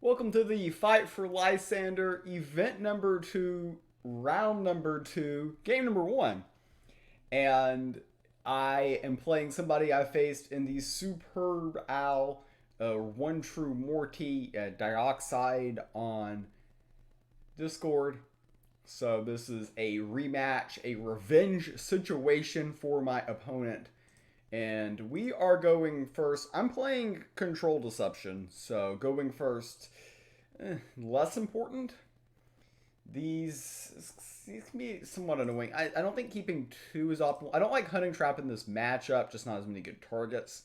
Welcome to the Fight for Lysander event number 2, round number 2, game number 1. And I am playing somebody I faced in the Superb Owl, One True Morty, Dioxide on Discord. So this is a rematch, a revenge situation for my opponent. And we are going first. I'm playing Control Deception, so going first, less important. These can be somewhat annoying. I don't think keeping two is optimal. I don't like Hunting Trap in this matchup, just not as many good targets.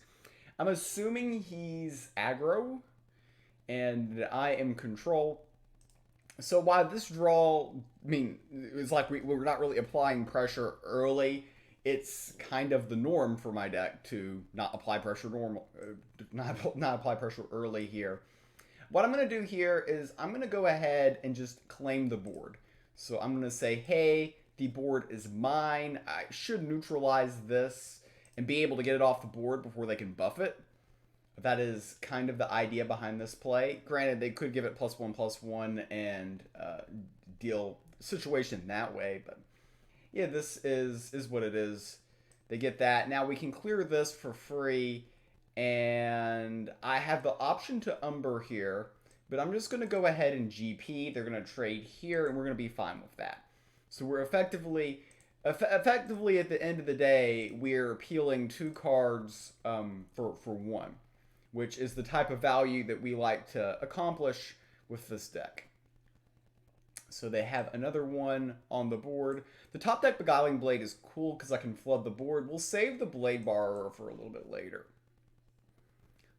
I'm assuming he's aggro, and I am Control. So while this draw, it's like we're not really applying pressure early, it's kind of the norm for my deck to not apply pressure not apply pressure early here. What I'm going to do here is I'm going to go ahead and just claim the board. So I'm going to say, hey, the board is mine. I should neutralize this and be able to get it off the board before they can buff it. That is kind of the idea behind this play. Granted, they could give it +1/+1 and deal situation that way, but yeah, this is what it is. They get that. Now we can clear this for free, and I have the option to Umber here, but I'm just going to go ahead and GP. They're going to trade here, and we're going to be fine with that. So we're effectively at the end of the day, we're appealing 2 cards for 1, which is the type of value that we like to accomplish with this deck. So they have another one on the board. The top deck Beguiling Blade is cool because I can flood the board. We'll save the Blade Borrower for a little bit later.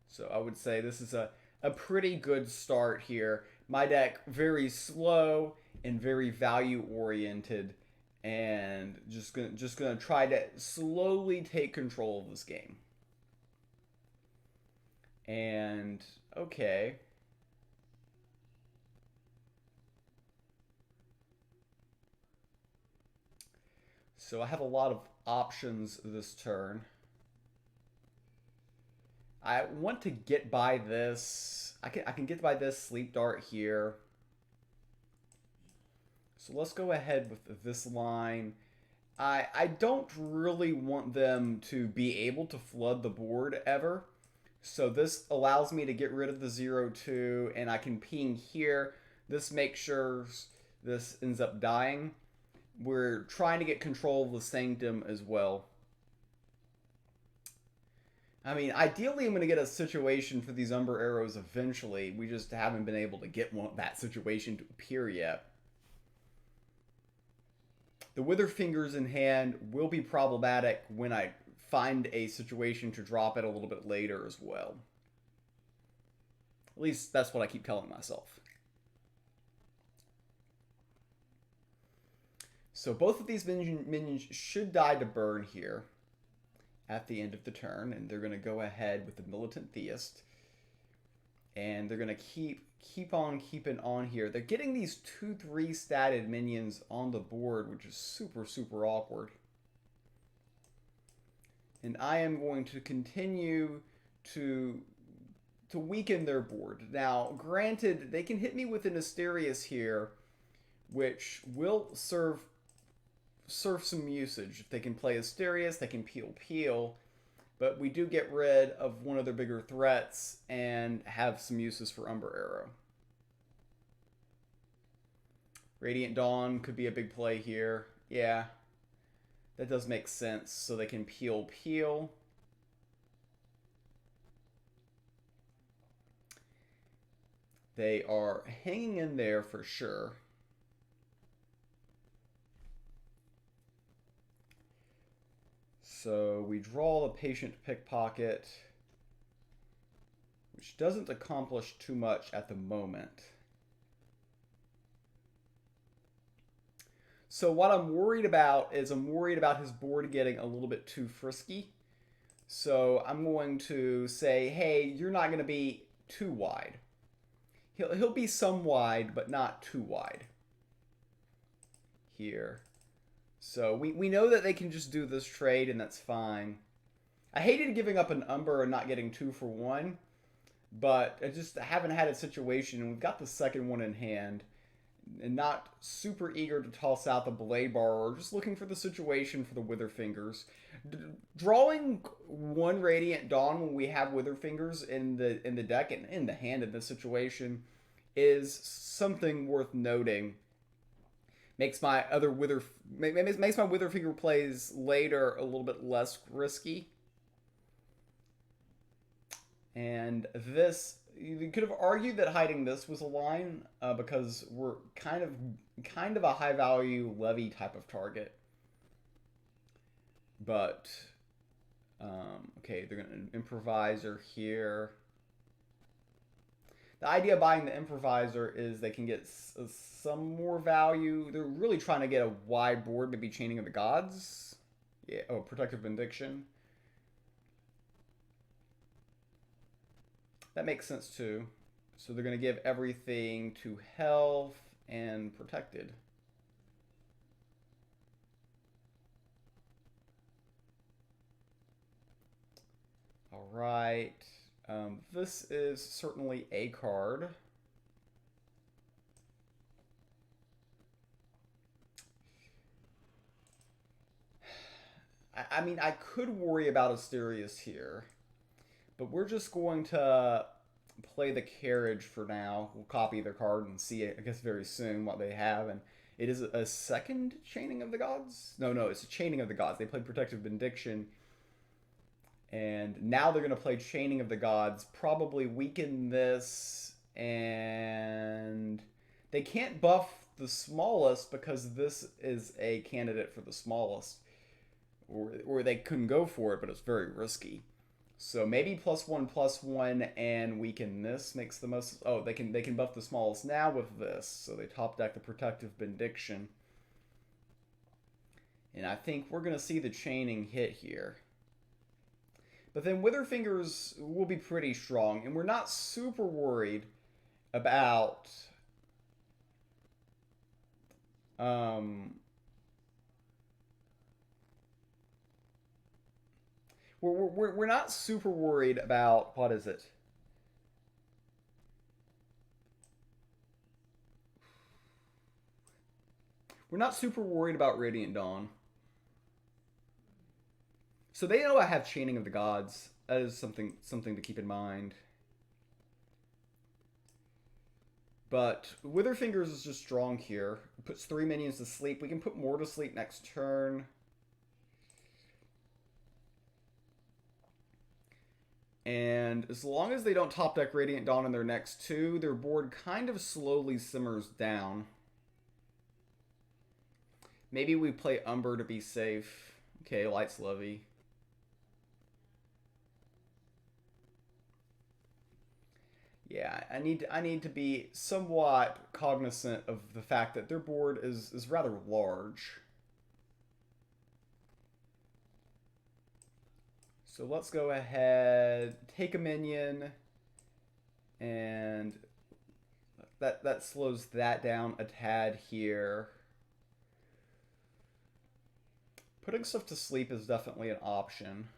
So I would say this is a pretty good start here. My deck very slow and very value oriented, and just gonna try to slowly take control of this game. And okay. So I have a lot of options this turn. I want to get by this. I can get by this Sleep Dart here. So let's go ahead with this line. I don't really want them to be able to flood the board ever. So this allows me to get rid of the 0/2, and I can ping here. This makes sure this ends up dying. We're trying to get control of the Sanctum as well. I mean, ideally I'm going to get a situation for these Umber Arrows eventually. We just haven't been able to get that situation to appear yet. The Wither Fingers in hand will be problematic when I find a situation to drop it a little bit later as well. At least that's what I keep telling myself. So both of these minions should die to burn here at the end of the turn, and they're going to go ahead with the Militant Theist. And they're going to keep on keeping on here. They're getting these 2/3 statted minions on the board, which is super, super awkward. And I am going to continue to weaken their board. Now, granted, they can hit me with an Asterius here, which will serve some usage. If they can play Asterius, they can peel. But we do get rid of one of their bigger threats and have some uses for Umber Arrow. Radiant Dawn could be a big play here. Yeah, that does make sense. So they can peel. They are hanging in there for sure. So we draw the Patient Pickpocket, which doesn't accomplish too much at the moment. So what I'm worried about is his board getting a little bit too frisky. So I'm going to say, hey, you're not going to be too wide. He'll be some wide, but not too wide. Here. So we know that they can just do this trade, and that's fine. I hated giving up an Umber and not getting 2 for 1. But I just haven't had a situation, and we've got the second one in hand, and not super eager to toss out the Blade Bar, or just looking for the situation for the Wither Fingers. Drawing one Radiant Dawn when we have Wither Fingers in the deck and in the hand in this situation is something worth noting. Makes my other makes my Wither Finger plays later a little bit less risky. And this, you could have argued that hiding this was a line because we're kind of a high value levy type of target. But okay, they're gonna improviser here. The idea of buying the improviser is they can get some more value. They're really trying to get a wide board, maybe Chaining of the Gods. Yeah, oh, Protective Benediction. That makes sense too. So they're going to give everything to health and protected. All right. This is certainly a card. I mean, I could worry about Asterius here. But we're just going to play the carriage for now. We'll copy their card and see, I guess, very soon what they have. And it is a second Chaining of the Gods? No, it's a Chaining of the Gods. They played Protective Benediction. And now they're going to play Chaining of the Gods. Probably weaken this. And they can't buff the smallest because this is a candidate for the smallest. Or they couldn't go for it, but it's very risky. So maybe +1/+1 and weaken this makes the most. Oh, they can buff the smallest now with this. So they top deck the Protective Benediction. And I think we're gonna see the chaining hit here. But then Wither Fingers will be pretty strong, and we're not super worried about we're not super worried about, what is it? We're not super worried about Radiant Dawn. So they know I have Chaining of the Gods. That is something to keep in mind. But Wither Fingers is just strong here. It puts 3 minions to sleep. We can put more to sleep next turn. And as long as they don't top deck Radiant Dawn in their next 2, their board kind of slowly simmers down. Maybe we play Umber to be safe. Okay, Light's Levy. Yeah, I need to be somewhat cognizant of the fact that their board is rather large. So let's go ahead, take a minion, and that slows that down a tad here. Putting stuff to sleep is definitely an option.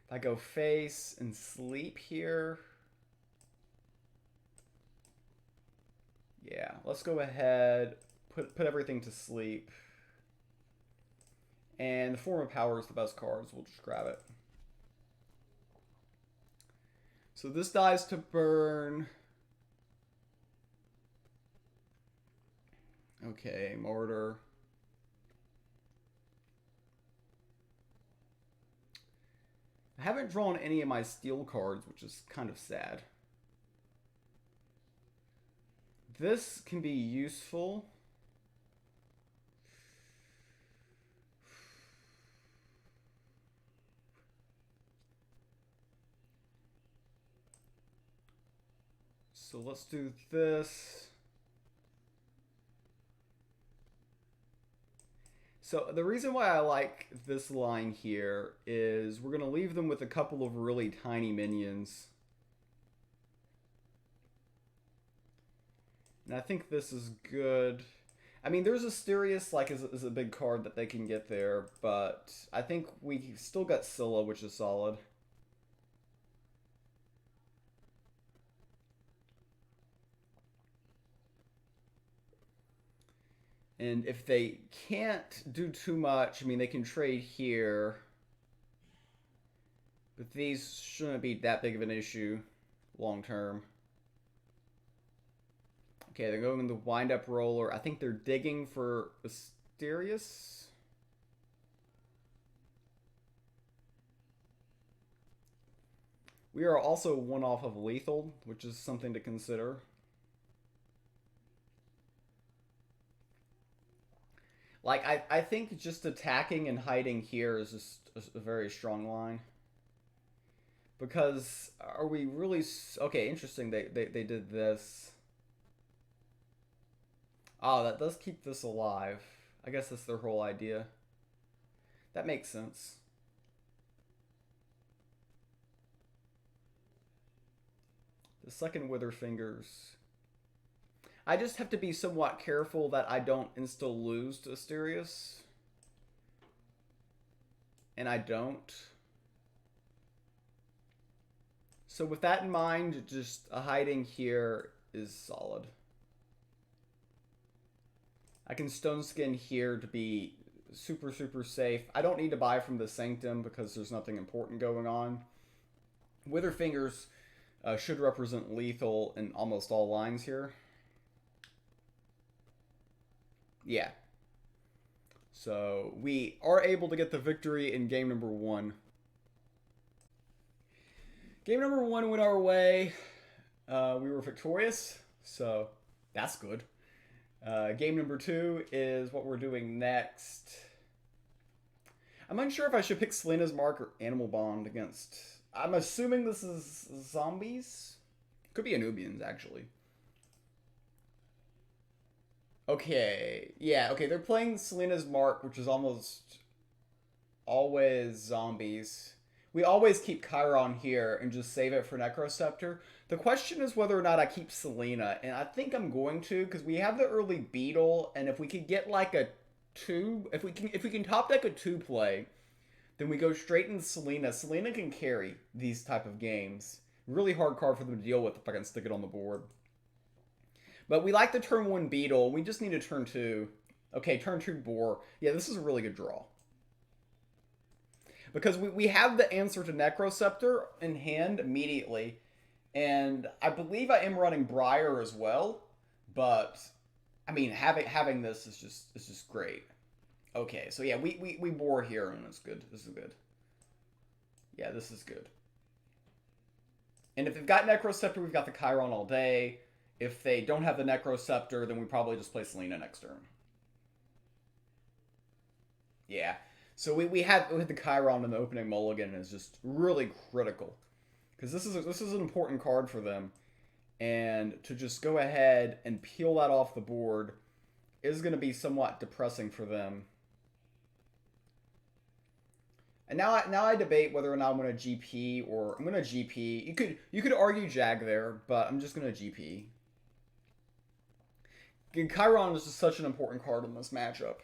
If I go face and sleep here, yeah, let's go ahead, put everything to sleep. And the Form of Power is the best card, so we'll just grab it. So this dies to burn. Okay, Mortar. I haven't drawn any of my steel cards, which is kind of sad. This can be useful. So let's do this. So the reason why I like this line here is we're going to leave them with a couple of really tiny minions. And I think this is good. I mean, there's Asterius, like, is a big card that they can get there, but I think we still got Scylla, which is solid. And if they can't do too much, I mean, they can trade here. But these shouldn't be that big of an issue long term. Okay, they're going the wind-up roller. I think they're digging for Asterius. We are also one off of lethal, which is something to consider. Like, I think just attacking and hiding here is just a very strong line. Because are we really... Okay, interesting. They did this. Oh, that does keep this alive. I guess that's their whole idea. That makes sense. The second Wither Fingers. I just have to be somewhat careful that I don't insta-lose to Asterius. And I don't. So with that in mind, just a hiding here is solid. I can Stone Skin here to be super, super safe. I don't need to buy from the Sanctum because there's nothing important going on. Wither Fingers should represent lethal in almost all lines here. Yeah. So we are able to get the victory in game number 1. Game number 1 went our way. We were victorious, so that's good. Game number 2 is what we're doing next. I'm unsure if I should pick Selena's Mark or Animal Bond against... I'm assuming this is zombies? Could be Anubians, actually. Okay, yeah, okay, they're playing Selena's Mark, which is almost always zombies. We always keep Chiron here and just save it for Necrosceptor. The question is whether or not I keep Selena, and I think I'm going to, because we have the early Beetle, and if we could get like a 2, if we can top deck a 2 play, then we go straight into Selena. Selena can carry these type of games. Really hard card for them to deal with if I can stick it on the board. But we like the turn 1 Beetle. We just need a turn 2. Okay, turn 2 Boar. Yeah, this is a really good draw. Because we have the answer to Necrosceptor in hand immediately. And I believe I am running Briar as well. But, I mean, having this is just great. Okay, so yeah, we Boar here, and it's good. This is good. Yeah, this is good. And if they've got Necrosceptor, we've got the Chiron all day. If they don't have the Necrosceptor, then we probably just play Selena next turn. Yeah. So we had the Chiron in the opening mulligan is just really critical. Because this is an important card for them. And to just go ahead and peel that off the board is going to be somewhat depressing for them. And now I debate whether or not I'm going to GP or I'm going to GP. You could argue Jag there, but I'm just going to GP. Chiron is just such an important card in this matchup.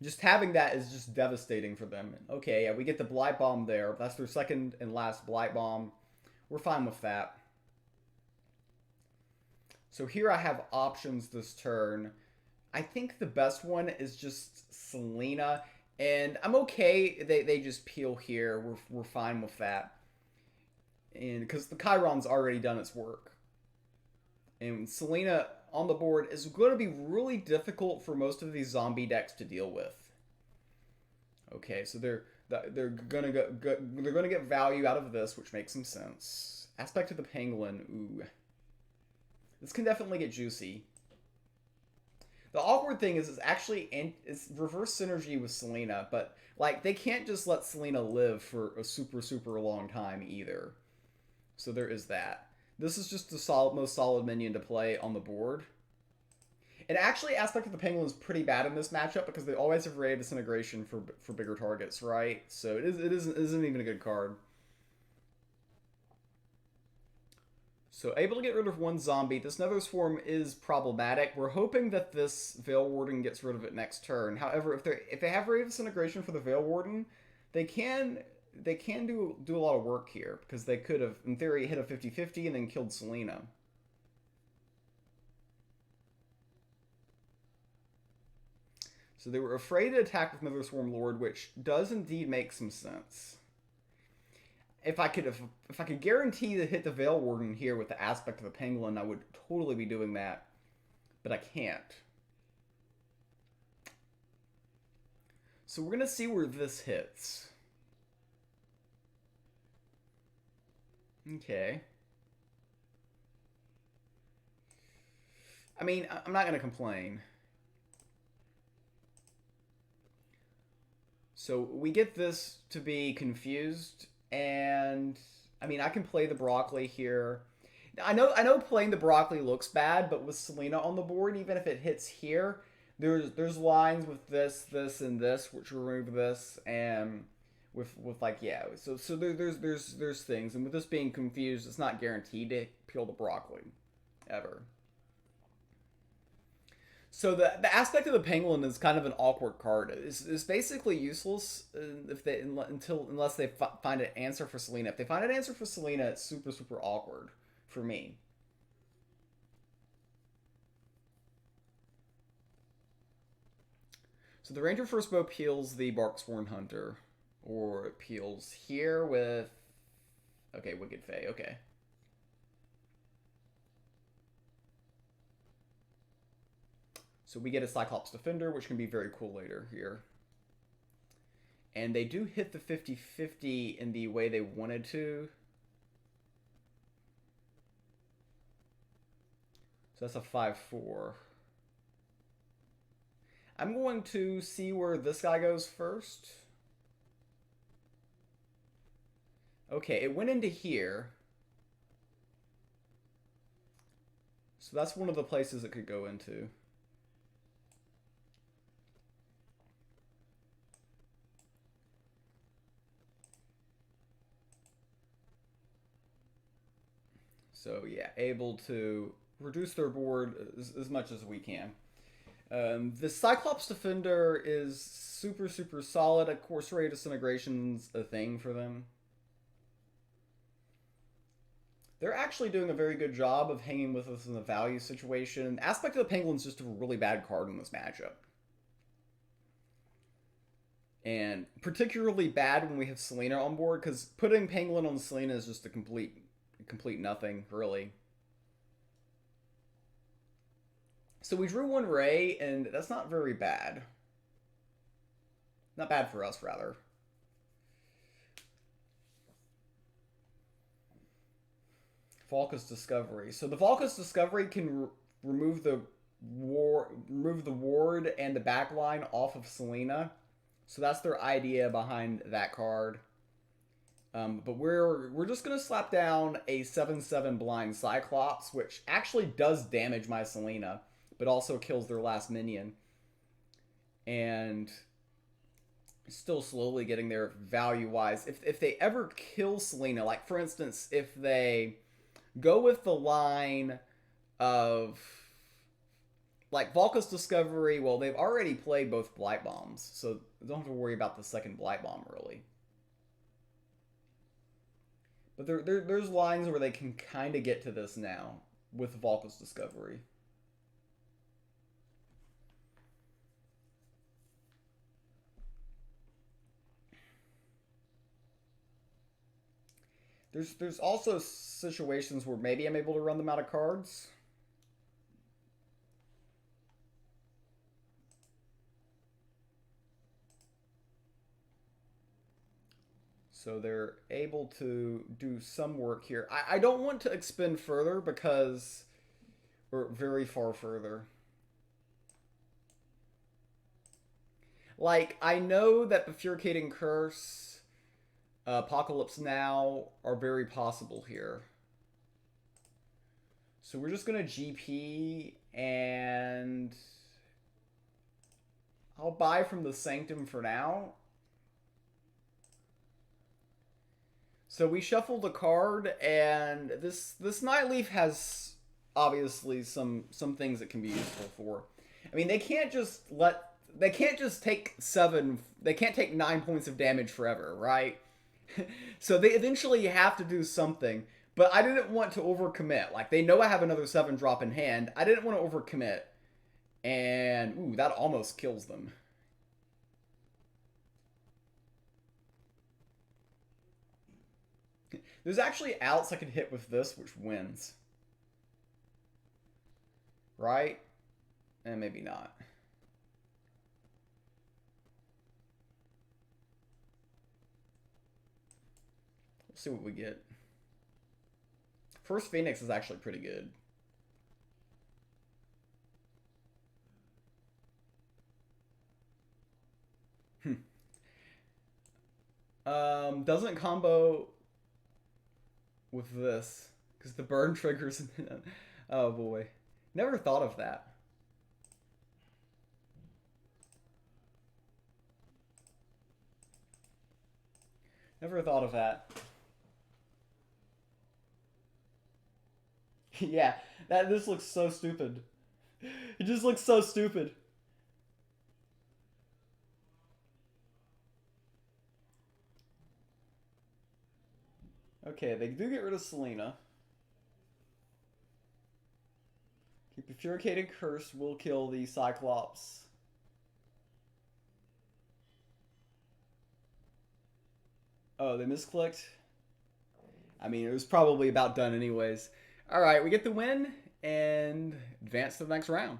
Just having that is just devastating for them. Okay, yeah, we get the Blight Bomb there. That's their second and last Blight Bomb. We're fine with that. So here I have options this turn. I think the best one is just Selena. And I'm okay. They just peel here. We're fine with that. And because the Chiron's already done its work. And Selena on the board is going to be really difficult for most of these zombie decks to deal with. Okay, so they're gonna get value out of this, which makes some sense. Aspect of the Pangolin, ooh, this can definitely get juicy. The awkward thing is, it's reverse synergy with Selena, but like they can't just let Selena live for a super long time either. So there is that. This is just the most solid minion to play on the board. And actually, Aspect of the Penguin is pretty bad in this matchup because they always have Ray of Disintegration for bigger targets, right? So it isn't even a good card. So able to get rid of one zombie. This Nether Swarm is problematic. We're hoping that this Veil Warden gets rid of it next turn. However, if they have Ray of Disintegration for the Veil Warden, they can do a lot of work here because they could have, in theory, hit a 50-50 and then killed Selena. So they were afraid to attack with Nether Swarm Lord, which does indeed make some sense. If I could guarantee to hit the Veil Warden here with the aspect of the Penguin, I would totally be doing that. But I can't. So we're going to see where this hits. Okay. I mean, I'm not going to complain. So we get this to be confused. And I mean, I can play the broccoli here. I know playing the broccoli looks bad, but with Selena on the board, even if it hits here, there's lines with this, and this, which remove this, and with like, yeah. So there's things, and with this being confused, it's not guaranteed to peel the broccoli ever. So the aspect of the Penguin is kind of an awkward card. It's basically useless unless they find an answer for Selena. If they find an answer for Selena, it's super awkward for me. So the Ranger First Bow peels the Barksworn Hunter, or it peels here with Wicked Fae. Okay. So we get a Cyclops Defender, which can be very cool later here. And they do hit the 50-50 in the way they wanted to. So that's a 5-4. I'm going to see where this guy goes first. Okay, it went into here. So that's one of the places it could go into. So yeah, able to reduce their board as much as we can. The Cyclops Defender is super solid. Of course, Ray of Disintegration's a thing for them. They're actually doing a very good job of hanging with us in the value situation. Aspect of the Penguin's just a really bad card in this matchup. And particularly bad when we have Selena on board, because putting Penguin on Selena is just a complete nothing, really. So we drew one Ray, and that's not very bad. Not bad for us, rather. Valkus Discovery. So the Valkus Discovery can remove the ward and the backline off of Selena. So that's their idea behind that card. But we're just gonna slap down a 7/7 blind Cyclops, which actually does damage my Selena, but also kills their last minion. And still slowly getting there value-wise. If they ever kill Selena, like for instance, if they go with the line of like Valkus Discovery, well, they've already played both Blight Bombs, so don't have to worry about the second Blight Bomb, really. But there's lines where they can kind of get to this now with Valkus Discovery. There's also situations where maybe I'm able to run them out of cards. So they're able to do some work here. I don't want to expend further because we're very far further. Like, I know that Bifurcating Curse, Apocalypse Now are very possible here. So we're just going to GP, and I'll buy from the Sanctum for now. So we shuffled a card, and this Nightleaf has obviously some things it can be useful for. I mean, they can't just take seven. They can't take 9 points of damage forever, right? So they eventually have to do something. But I didn't want to overcommit. Like they know I have another 7 drop in hand. I didn't want to overcommit, and ooh, that almost kills them. There's actually outs I could hit with this, which wins. Right? And maybe not. We'll see what we get. First Phoenix is actually pretty good. Doesn't combo with this because the burn triggers. Oh boy, never thought of that. Never thought of that. Yeah, this looks so stupid. It just looks so stupid. Okay, they do get rid of Selena. Keep a Furicated Curse will kill the Cyclops. Oh, they misclicked? I mean, it was probably about done anyways. Alright, we get the win and advance to the next round.